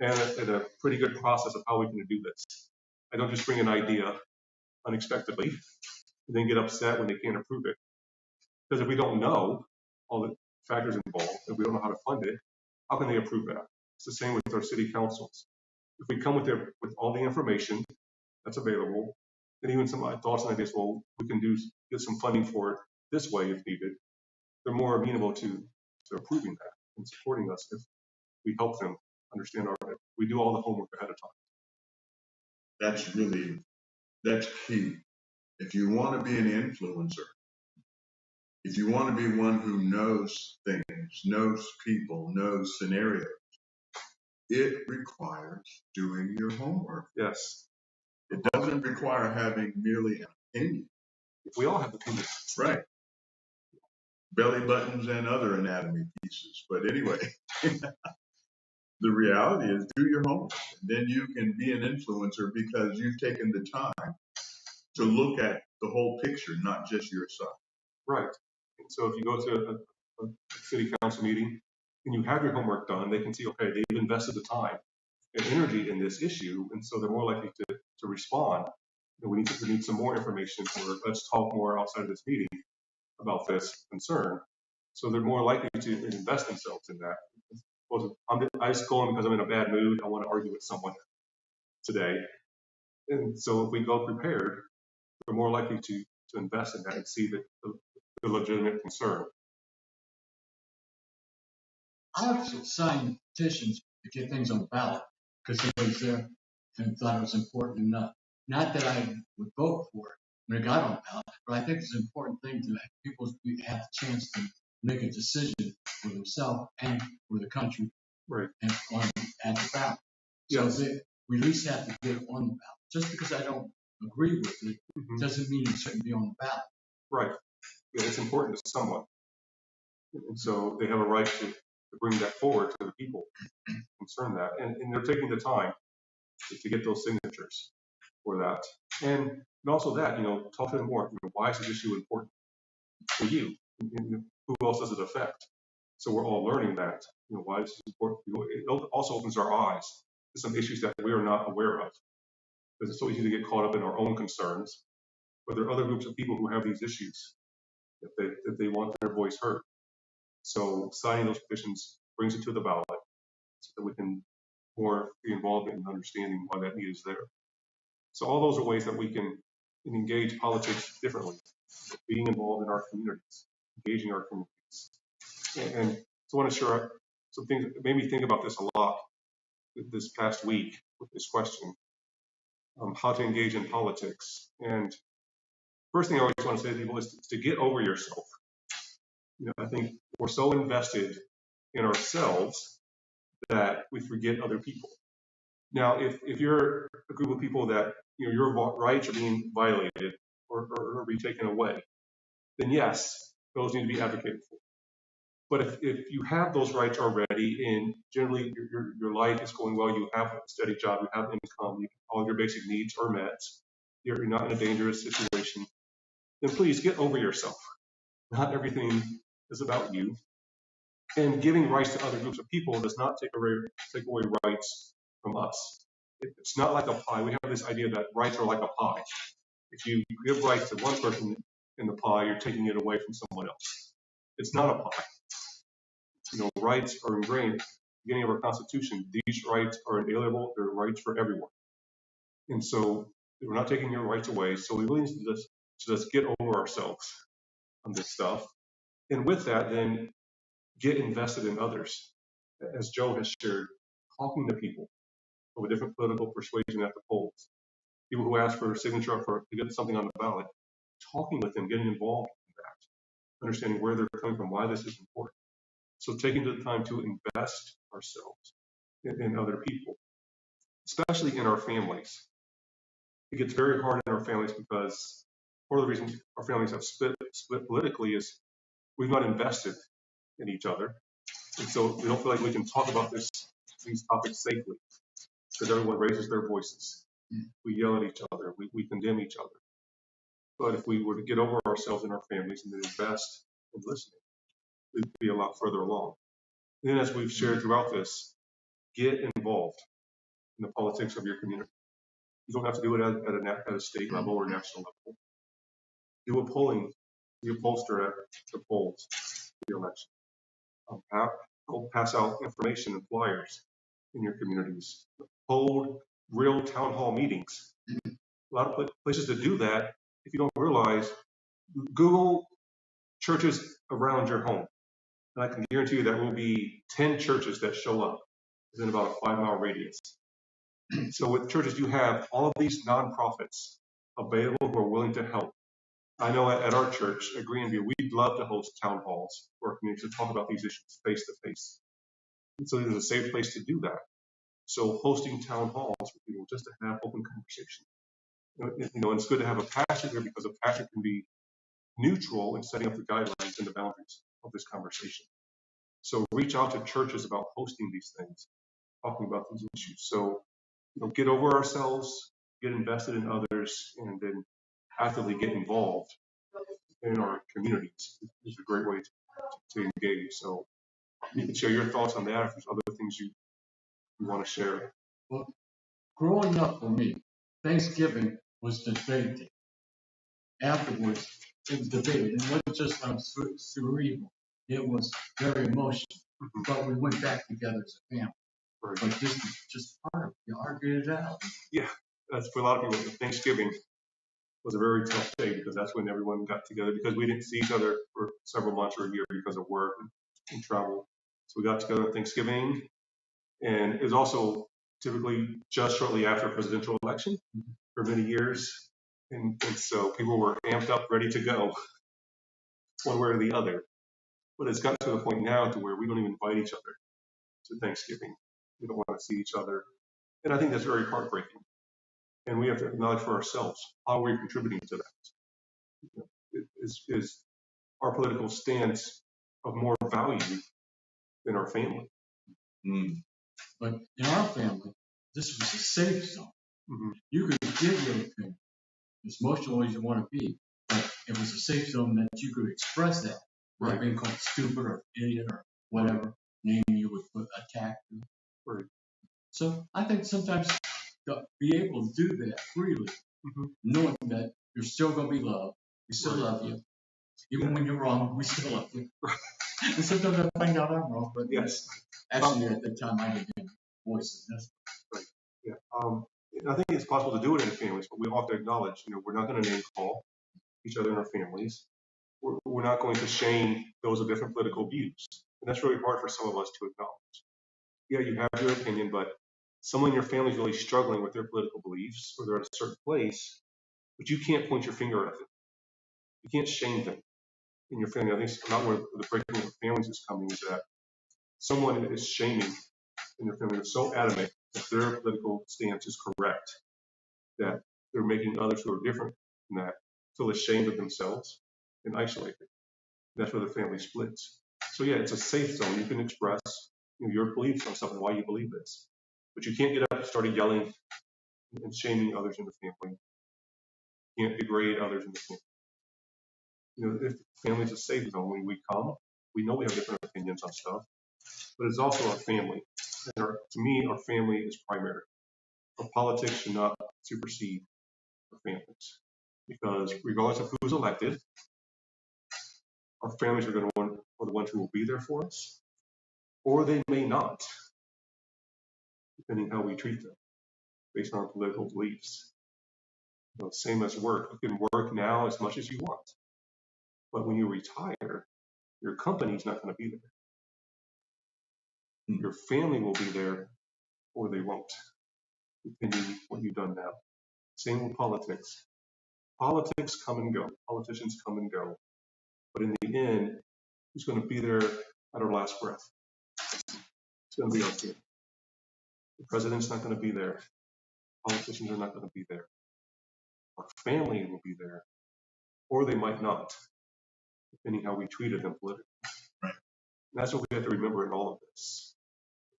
[SPEAKER 1] and a pretty good process of how we can do this. I don't just bring an idea unexpectedly and then get upset when they can't approve it. Because if we don't know all the factors involved, if we don't know how to fund it, how can they approve that? It's the same with our city councils. If we come with all the information that's available, and even some thoughts and ideas, well, we can get some funding for it this way if needed, they're more amenable to approving that and supporting us if we help them understand we do all the homework ahead of time.
[SPEAKER 2] That's key. If you want to be an influencer, if you want to be one who knows things, knows people, knows scenarios, it requires doing your homework.
[SPEAKER 1] Yes.
[SPEAKER 2] It doesn't require having merely an opinion.
[SPEAKER 1] We all have opinions.
[SPEAKER 2] Right. Belly buttons and other anatomy pieces. But anyway, the reality is do your homework. And then you can be an influencer because you've taken the time to look at the whole picture, not just your side.
[SPEAKER 1] Right. And so if you go to a city council meeting and you have your homework done, they can see, okay, they've invested the time and energy in this issue, and so they're more likely to respond we need some more information, or let's talk more outside of this meeting about this concern. So they're more likely to invest themselves in that. I just go in because I'm in a bad mood. I want to argue with someone today. And so if we go prepared, we're more likely to invest in that and see the legitimate concern.
[SPEAKER 3] I've signed petitions to get things on the ballot because somebody's there and thought it was important enough. Not that I would vote for it when it got on the ballot, but I think it's an important thing to have people have the chance to make a decision for themselves and for the country
[SPEAKER 1] Right.
[SPEAKER 3] and at the ballot.
[SPEAKER 1] Yes.
[SPEAKER 3] So we at least have to get it on the ballot. Just because I don't agree with it doesn't mean it shouldn't be on the ballot.
[SPEAKER 1] Right. Yeah, it's important to someone. And so they have a right to bring that forward to the people concerned that. And they're taking the time to get those signatures for that. And also that, talk to them more. Why is this issue important for you? And who else does it affect? So we're all learning that, why this is important. It also opens our eyes to some issues that we are not aware of. Because it's so easy to get caught up in our own concerns. But there are other groups of people who have these issues that they want their voice heard. So signing those petitions brings it to the ballot so that we can more be involved in understanding why that need is there. So all those are ways that we can engage politics differently, being involved in our communities, engaging our communities. And so I want to share some things that made me think about this a lot this past week with this question, how to engage in politics. And first thing I always want to say to people is to get over yourself. I think we're so invested in ourselves that we forget other people. Now, if you're a group of people that your rights are being violated or be taken away, then yes, those need to be advocated for. But if you have those rights already, and generally your life is going well, you have a steady job, you have income, all your basic needs are met, you're not in a dangerous situation, then please get over yourself. Not everything is about you. And giving rights to other groups of people does not take away rights from us. It's not like a pie. We have this idea that rights are like a pie. If you give rights to one person in the pie, you're taking it away from someone else. It's not a pie. Rights are ingrained at the beginning of our Constitution. These rights are inalienable. They're rights for everyone. And so we're not taking your rights away. So we really need to just get over ourselves on this stuff. And with that, then get invested in others. As Joe has shared, talking to people of a different political persuasion at the polls, people who ask for a signature to get something on the ballot, talking with them, getting involved in that, understanding where they're coming from, why this is important. So taking the time to invest ourselves in other people, especially in our families. It gets very hard in our families because one of the reasons our families have split politically is we've not invested in each other. And so we don't feel like we can talk about these topics safely because everyone raises their voices. We yell at each other. We condemn each other. But if we were to get over ourselves in our families and invest in listening, we'd be a lot further along. And then as we've shared throughout this, get involved in the politics of your community. You don't have to do it at a state level or national level. Do a polling, be a pollster at the polls, the election. Go pass out information and flyers in your communities. Hold real town hall meetings. A lot of places to do that. If you don't realize, Google churches around your home. And I can guarantee you there will be 10 churches that show up within about a 5-mile radius. So with churches, you have all of these nonprofits available who are willing to help. I know at our church, at Greenview, we'd love to host town halls for our community to talk about these issues face to face. And so there's a safe place to do that. So hosting town halls for people just to have open conversation. And it's good to have a pastor here because a pastor can be neutral in setting up the guidelines and the boundaries of this conversation. So reach out to churches about hosting these things, talking about these issues. So get over ourselves, get invested in others, and then actively get involved in our communities is a great way to engage. So you can share your thoughts on that if there's other things you want to share.
[SPEAKER 3] Well, growing up for me, Thanksgiving was debated. Afterwards, it was debated. It wasn't just cerebral. It was very emotional. But we went back together as a family.
[SPEAKER 1] Right.
[SPEAKER 3] But this is just part of it. You argued it out.
[SPEAKER 1] Yeah, that's for a lot of people. Thanksgiving was a very tough day because that's when everyone got together because we didn't see each other for several months or a year because of work and travel. So we got together on Thanksgiving, and it was also typically just shortly after a presidential election for many years. And so people were amped up, ready to go one way or the other. But it's gotten to the point now to where we don't even invite each other to Thanksgiving. We don't want to see each other. And I think that's very heartbreaking. And we have to acknowledge for ourselves how we're contributing to that. Is our political stance of more value than our family?
[SPEAKER 2] Mm.
[SPEAKER 3] But in our family, this was a safe zone.
[SPEAKER 1] Mm-hmm.
[SPEAKER 3] You could give your opinion as emotional as you want to be, but it was a safe zone that you could express that without
[SPEAKER 1] Right.
[SPEAKER 3] being called stupid or idiot or whatever name you would put attack.
[SPEAKER 1] Right.
[SPEAKER 3] So I think sometimes to be able to do that freely, knowing that you're still going to be loved, we still
[SPEAKER 1] Right.
[SPEAKER 3] love you. Even
[SPEAKER 1] Yeah.
[SPEAKER 3] when you're wrong, we still love you. And sometimes I find out I'm wrong, but
[SPEAKER 1] Yes.
[SPEAKER 3] actually at the time I didn't voice it.
[SPEAKER 1] Right. Yeah. I think it's possible to do it in families, but we have to acknowledge, we're not going to name call each other in our families. We're not going to shame those of different political views. And that's really hard for some of us to acknowledge. Yeah, you have your opinion, but someone in your family is really struggling with their political beliefs or they're at a certain place, but you can't point your finger at them. You can't shame them in your family. I think not where the breaking of families is coming is that someone is shaming in their family. They're so adamant that their political stance is correct that they're making others who are different than that feel ashamed of themselves and isolated. That's where the family splits. So yeah, it's a safe zone. You can express your beliefs on something, why you believe this. But you can't get up and start yelling and shaming others in the family. You can't degrade others in the family. If the family's a safe zone, when we come, we know we have different opinions on stuff, but it's also our family. And to me, our family is primary. Our politics should not supersede our families. Because regardless of who's elected, our families are the ones who will be there for us, or they may not, depending on how we treat them, based on our political beliefs. Same as work. You can work now as much as you want, but when you retire, your company's not going to be there. Your family will be there, or they won't, depending on what you've done now. Same with politics. Politics come and go. Politicians come and go. But in the end, who's going to be there at our last breath? It's going to be our family. The president's not going to be there. Politicians are not going to be there. Our family will be there, or they might not, depending how we treated them politically.
[SPEAKER 2] Right.
[SPEAKER 1] And that's what we have to remember in all of this.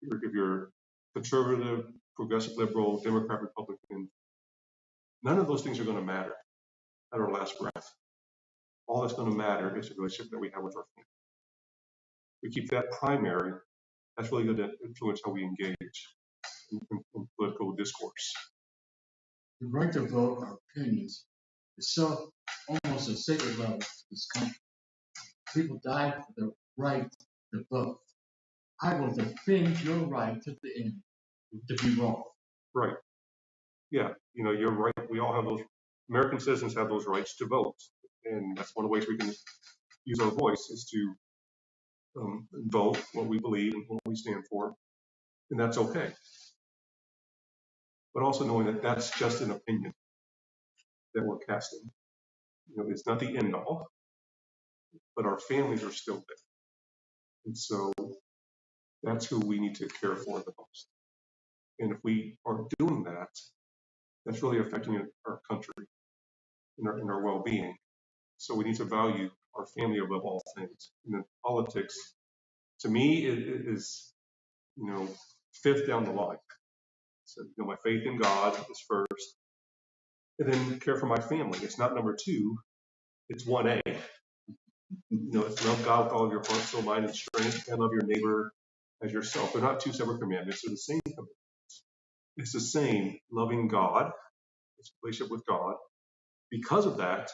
[SPEAKER 1] If you're conservative, progressive, liberal, Democrat, Republican, none of those things are going to matter at our last breath. All that's going to matter is the relationship that we have with our family. We keep that primary. That's really going to influence how we engage in political discourse.
[SPEAKER 3] The right to vote, our opinions, is so almost a sacred level to this country. People died for the right to vote. I will defend your right to the end to be wrong.
[SPEAKER 1] Right. Yeah, you're right. We all have those. American citizens have those rights to vote, and that's one of the ways we can use our voice is to vote what we believe and what we stand for, and that's okay. But also knowing that that's just an opinion that we're casting. It's not the end all, but our families are still there, and so that's who we need to care for the most. And if we aren't doing that, that's really affecting our country and our well-being. So we need to value our family above all things. And then politics, to me, is fifth down the line. So my faith in God is first, and then care for my family. It's not number two. It's 1A. It's love God with all of your heart, soul, mind, and strength, and love your neighbor as yourself. They're not two separate commandments. They're the same commandments. It's the same, loving God it's a relationship with God. Because of that,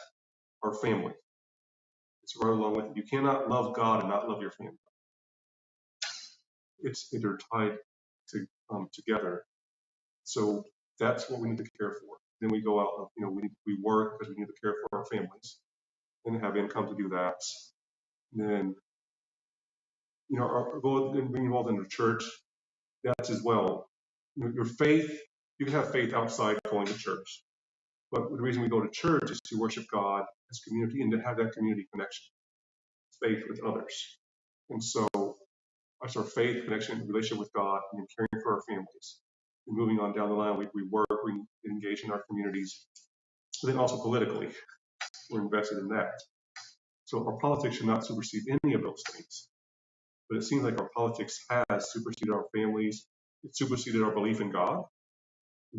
[SPEAKER 1] our family. It's right along with it. You cannot love God and not love your family. They're tied together. So that's what we need to care for. Then we go out, we work because we need to care for our families and have income to do that. And then, our goal in being involved in the church, that's as well. Your faith, you can have faith outside going to church. But the reason we go to church is to worship God as community and to have that community connection, faith with others. And so that's our faith, connection, relationship with God, and then caring for our families. And moving on down the line, we work, we engage in our communities. And then also politically, we're invested in that. So our politics should not supersede any of those things. But it seems like our politics has superseded our families. It superseded our belief in God.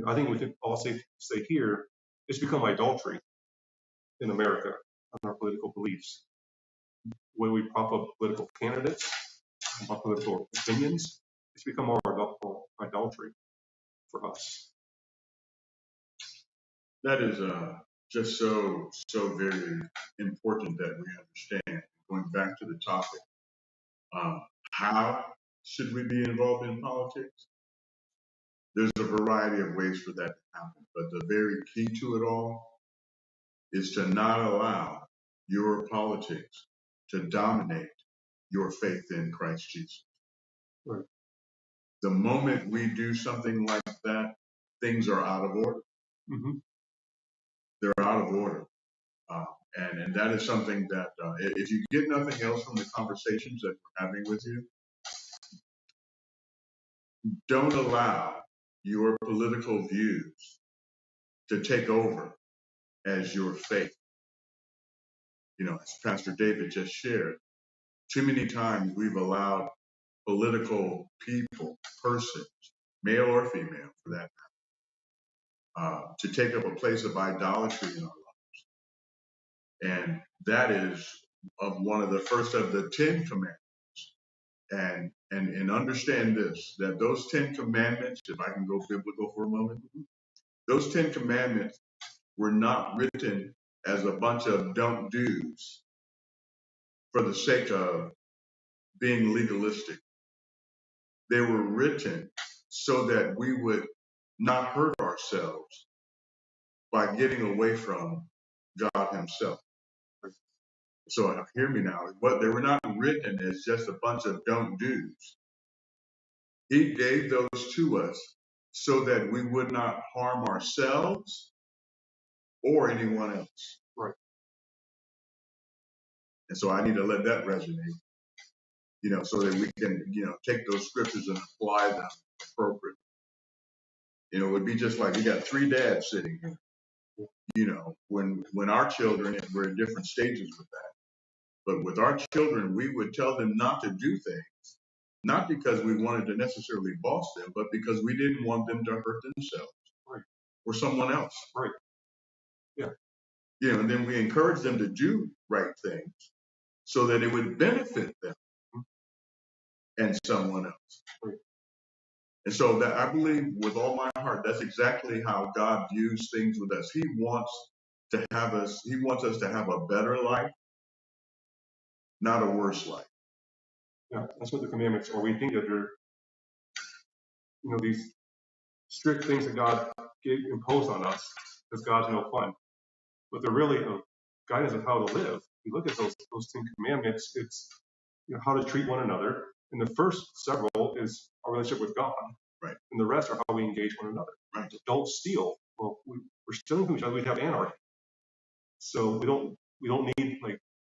[SPEAKER 1] I think we can all say here, it's become idolatry in America on our political beliefs. When we prop up political candidates, our political opinions, it's become our idolatry for us.
[SPEAKER 2] That is just so very important that we understand. Going back to the topic, how should we be involved in politics? There's a variety of ways for that to happen, but the very key to it all is to not allow your politics to dominate your faith in Christ Jesus.
[SPEAKER 1] Right.
[SPEAKER 2] The moment we do something like that, things are out of order.
[SPEAKER 1] Mm-hmm.
[SPEAKER 2] They're out of order. And that is something that if you get nothing else from the conversations that we're having with you, don't allow your political views to take over as your faith. As Pastor David just shared, too many times we've allowed political people, persons, male or female for that matter, to take up a place of idolatry in our lives. And that is one of the first of the 10 commandments. And understand this, that those 10 commandments, if I can go biblical for a moment, those 10 commandments were not written as a bunch of don't do's for the sake of being legalistic. They were written so that we would not hurt ourselves by getting away from God Himself. So hear me now. But they were not written as just a bunch of don't do's. He gave those to us so that we would not harm ourselves or anyone else.
[SPEAKER 1] Right.
[SPEAKER 2] And so I need to let that resonate, so that we can, take those scriptures and apply them appropriately. It would be just like you got 3 dads sitting here. When our children were in different stages with that. But with our children, we would tell them not to do things, not because we wanted to necessarily boss them, but because we didn't want them to hurt themselves,
[SPEAKER 1] right,
[SPEAKER 2] or someone else.
[SPEAKER 1] Right. Yeah.
[SPEAKER 2] And then we encourage them to do right things so that it would benefit them and someone else.
[SPEAKER 1] Right.
[SPEAKER 2] And so that I believe with all my heart, that's exactly how God views things with us. He wants us to have a better life, not a worse life.
[SPEAKER 1] Yeah, that's what the commandments are. We think that they're, these strict things that God imposed on us because God's no fun. But they're really a guidance of how to live. You look at those 10 commandments, it's how to treat one another. And the first several is our relationship with God.
[SPEAKER 2] Right.
[SPEAKER 1] And the rest are how we engage one another.
[SPEAKER 2] Right.
[SPEAKER 1] Don't steal. Well, we're stealing from each other, we'd have anarchy. So we don't need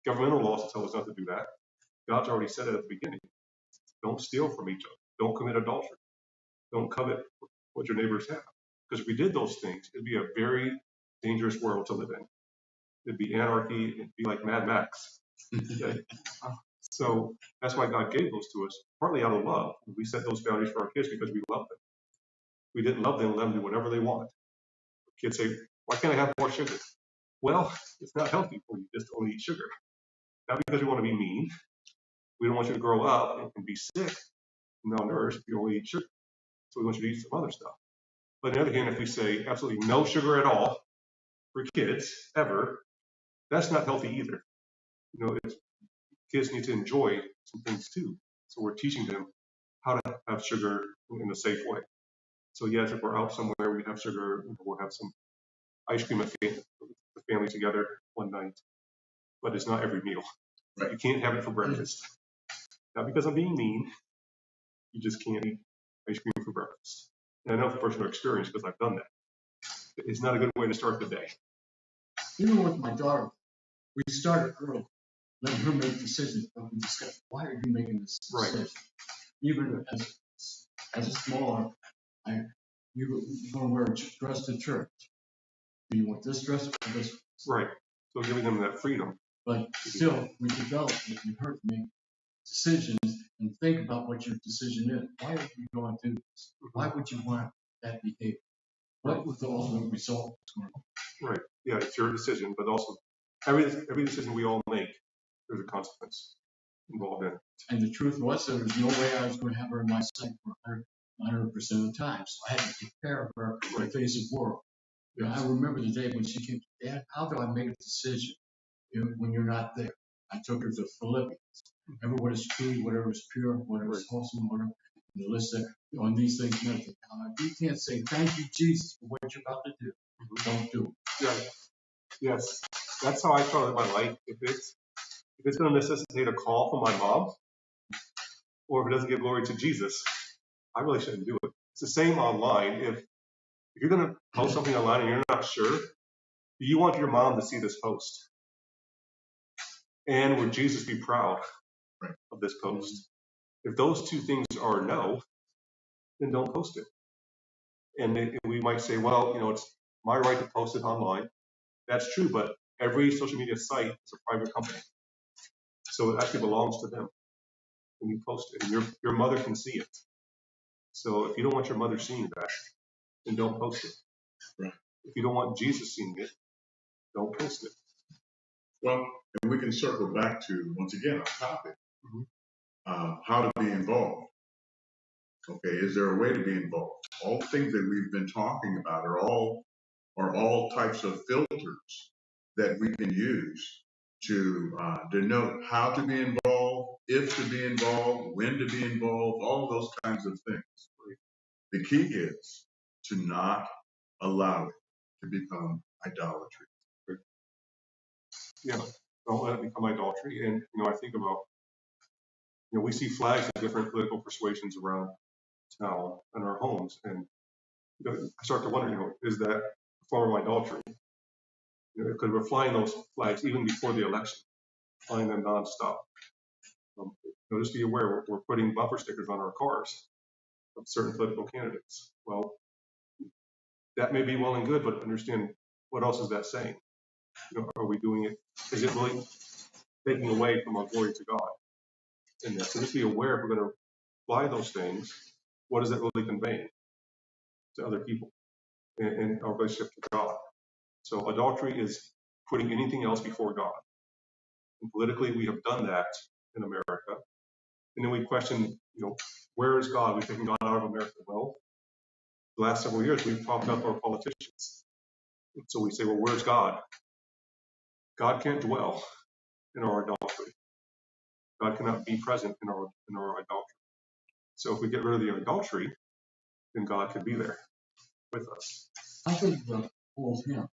[SPEAKER 1] governmental laws to tell us not to do that. God's already said it at the beginning. Don't steal from each other. Don't commit adultery. Don't covet what your neighbors have. Because if we did those things, it'd be a very dangerous world to live in. It'd be anarchy. It'd be like Mad Max. Okay? So that's why God gave those to us, partly out of love. We set those boundaries for our kids because we love them. We didn't love them, let them do whatever they want. Kids say, why can't I have more sugar? Well, it's not healthy for you just to only eat sugar. Not because we want to be mean. We don't want you to grow up and be sick, malnourished, if you only eat sugar. So we want you to eat some other stuff. But on the other hand, if we say absolutely no sugar at all for kids ever, that's not healthy either. You know, kids need to enjoy some things too. So we're teaching them how to have sugar in a safe way. So yes, if we're out somewhere, we have sugar, we'll have some ice cream with the family together one night, but it's not every meal.
[SPEAKER 2] Right.
[SPEAKER 1] You can't have it for breakfast. Not because I'm being mean, you just can't eat ice cream for breakfast. And I know from personal experience because I've done that. It's not a good way to start the day.
[SPEAKER 3] Even with my daughter, we started early, letting her make decisions, but we discussed, why are you making this decision?
[SPEAKER 1] Right.
[SPEAKER 3] Even as a smaller, you're going to wear a dress to church. Do you want this dress or this?
[SPEAKER 1] Right. So giving them that freedom.
[SPEAKER 3] But still, we develop, if you heard me, decisions and think about what your decision is. Why are you going to do this? Why would you want that behavior? What was the ultimate result?
[SPEAKER 1] Right. Yeah, it's your decision, but also every decision we all make, there's a consequence involved in it.
[SPEAKER 3] And the truth was, there was no way I was going to have her in my sight for 100% of the time. So I had to prepare her for the face of world. You know, I remember the day when she came, Dad, how do I make a decision when you're not there? I took her to Philippians. Remember what is true, whatever is pure, whatever is wholesome, whatever. The list there, on these things, nothing. You can't say, thank you, Jesus, for what you're about to do. Don't do it.
[SPEAKER 1] Yeah. Yes. That's how I felt in my life. If it's going to necessitate a call from my mom, or if it doesn't give glory to Jesus, I really shouldn't do it. It's the same online. If you're going to post something online and you're not sure, do you want your mom to see this post? And would Jesus be proud of this post? If those two things are no, then don't post it. And we might say, well, it's my right to post it online. That's true, but every social media site is a private company. So it actually belongs to them when you post it. And your mother can see it. So if you don't want your mother seeing that, then don't post it.
[SPEAKER 2] Right.
[SPEAKER 1] If you don't want Jesus seeing it, don't post it.
[SPEAKER 2] Well, and we can circle back to, once again, our topic, how to be involved. Okay, is there a way to be involved? All the things that we've been talking about are all types of filters that we can use to denote how to be involved, if to be involved, when to be involved, all of those kinds of things. The key is to not allow it to become idolatry.
[SPEAKER 1] Yeah, don't let it become idolatry. And, I think about, we see flags of different political persuasions around town in our homes. And I start to wonder, is that a form of idolatry? Because we're flying those flags even before the election, flying them nonstop. Just be aware, we're putting bumper stickers on our cars of certain political candidates. Well, that may be well and good, but understand, what else is that saying? Are we doing it? Is it really taking away from our glory to God? And so just be aware, if we're going to fly those things, what is it really conveying to other people in our relationship to God? So adultery is putting anything else before God. And politically, we have done that in America. And then we question, where is God? We've taken God out of America. Well, the last several years, we've propped up our politicians. And so we say, well, where's God? God can't dwell in our adultery. God cannot be present in our adultery. So if we get rid of the adultery, then God could be there with us.
[SPEAKER 3] I think the whole hymn,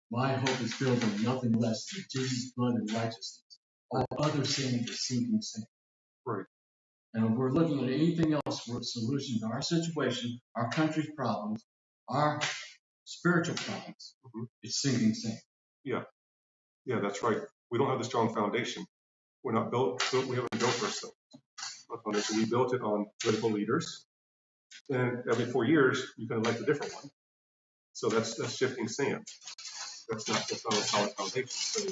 [SPEAKER 3] my hope is built on nothing less than Jesus' blood and righteousness. All other sin is sinking sin.
[SPEAKER 1] Right.
[SPEAKER 3] And if we're looking at anything else for a solution to our situation, our country's problems, our spiritual problems, it's sinking sin.
[SPEAKER 1] Yeah, that's right. We don't have the strong foundation. We're not built. We haven't built ourselves a foundation. We built it on political leaders, and every 4 years you can elect a different one. So that's shifting sand. That's not a solid foundation. So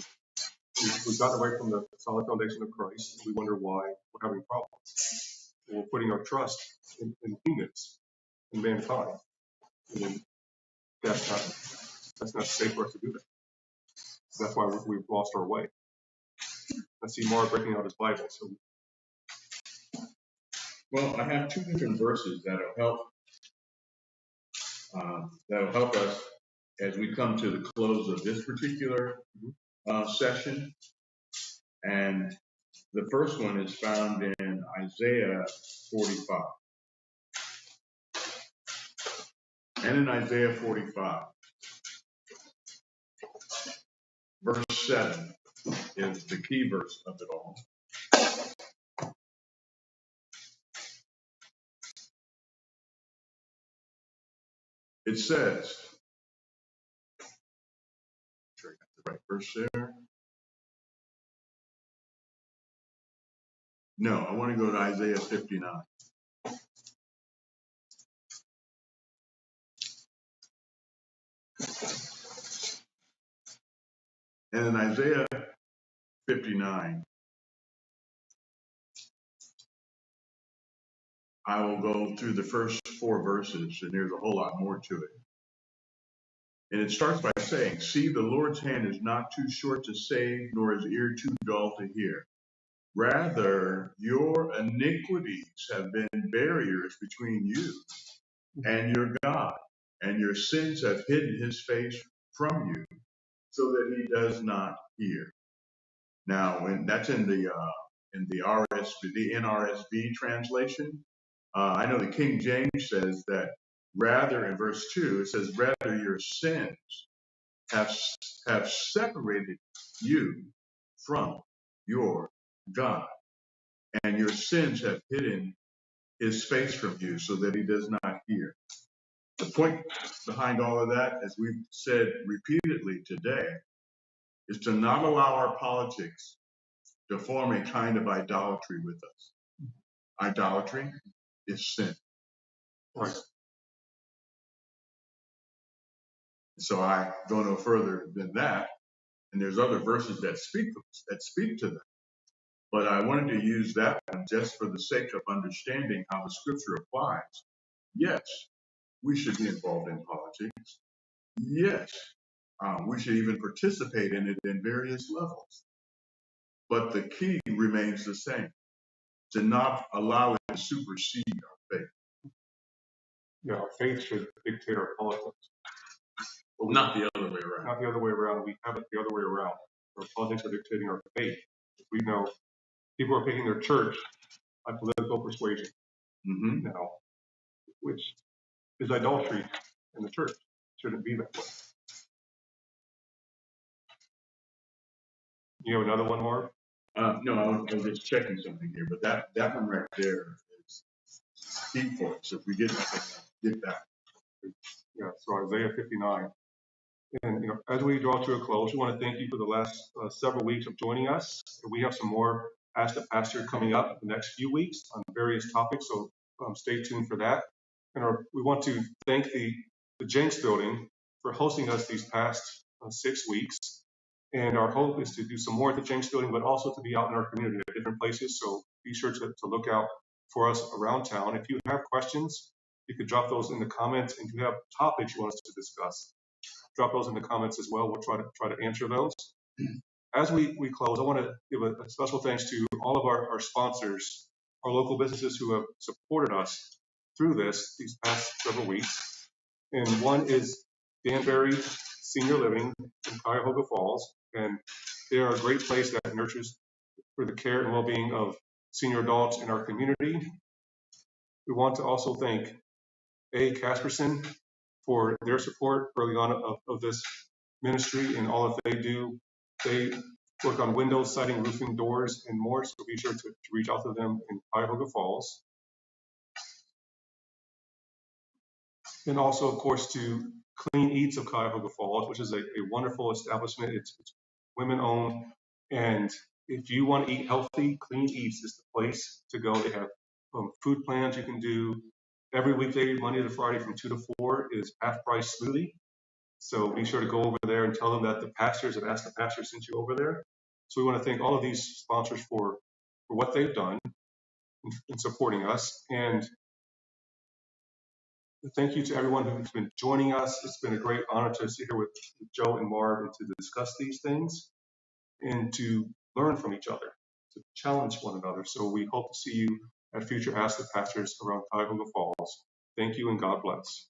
[SPEAKER 1] we've gotten away from the solid foundation of Christ. And we wonder why we're having problems. And we're putting our trust in humans, in mankind, and that's not safe for us to do that. That's why we've lost our way. I see Mark breaking out his Bible. So,
[SPEAKER 2] well, I have two different verses that'll help That'll help us as we come to the close of this particular session. And the first one is found in Isaiah 45. And in Isaiah 45, verse 7 is the key verse of it all. It says, make sure I got the right verse there. No, I want to go to Isaiah 59. And in Isaiah 59, I will go through the first 4 verses, and there's a whole lot more to it. And it starts by saying, see, the Lord's hand is not too short to save, nor his ear too dull to hear. Rather, your iniquities have been barriers between you and your God, and your sins have hidden his face from you, so that he does not hear. Now, when that's in the RSV, the NRSV translation. I know the King James says that rather, in verse 2, it says, rather your sins have separated you from your God, and your sins have hidden his face from you so that he does not hear. The point behind all of that, as we've said repeatedly today, is to not allow our politics to form a kind of idolatry with us. Idolatry is sin.
[SPEAKER 1] Right.
[SPEAKER 2] So I go no further than that, and there's other verses that speak to that. But I wanted to use that one just for the sake of understanding how the scripture applies. Yes, we should be involved in politics. Yes, we should even participate in it in various levels. But the key remains the same, to not allow it to supersede our faith.
[SPEAKER 1] Yeah, our faith should dictate our politics.
[SPEAKER 2] But not the other way around.
[SPEAKER 1] Not the other way around. We have it the other way around. Our politics are dictating our faith. We know people are picking their church by political persuasion now, which is idolatry in the church. Shouldn't be that way. You have another one, Marv?
[SPEAKER 2] No, I was just checking something here, but that one right there is key for us. If we get that.
[SPEAKER 1] Yeah, so Isaiah 59. And as we draw to a close, we want to thank you for the last several weeks of joining us. We have some more Ask the Pastor coming up in the next few weeks on various topics, so stay tuned for that. And we want to thank the Jenks Building for hosting us these past 6 weeks. And our hope is to do some more at the Jenks Building, but also to be out in our community at different places. So be sure to look out for us around town. If you have questions, you could drop those in the comments. And if you have topics you want us to discuss, drop those in the comments as well. We'll try to answer those. As we close, I want to give a special thanks to all of our sponsors, our local businesses who have supported us through these past several weeks. And one is Danbury Senior Living in Cuyahoga Falls. And they are a great place that nurtures for the care and well-being of senior adults in our community. We want to also thank A. Casperson for their support early on of this ministry and all that they do. They work on windows, siding, roofing, doors, and more, so be sure to reach out to them in Cuyahoga Falls. And also, of course, to Clean Eats of Cuyahoga Falls, which is a wonderful establishment. It's women-owned, and if you want to eat healthy, Clean Eats is the place to go. They have food plans you can do. Every weekday, Monday to Friday from 2 to 4 is half-price smoothie. So be sure to go over there and tell them that the pastors have asked the pastor sent you over there. So we want to thank all of these sponsors for what they've done in supporting us. And thank you to everyone who's been joining us. It's been a great honor to sit here with Joe and Marv and to discuss these things and to learn from each other, to challenge one another. So we hope to see you at future Ask the Pastors around Cuyahoga Falls. Thank you and God bless.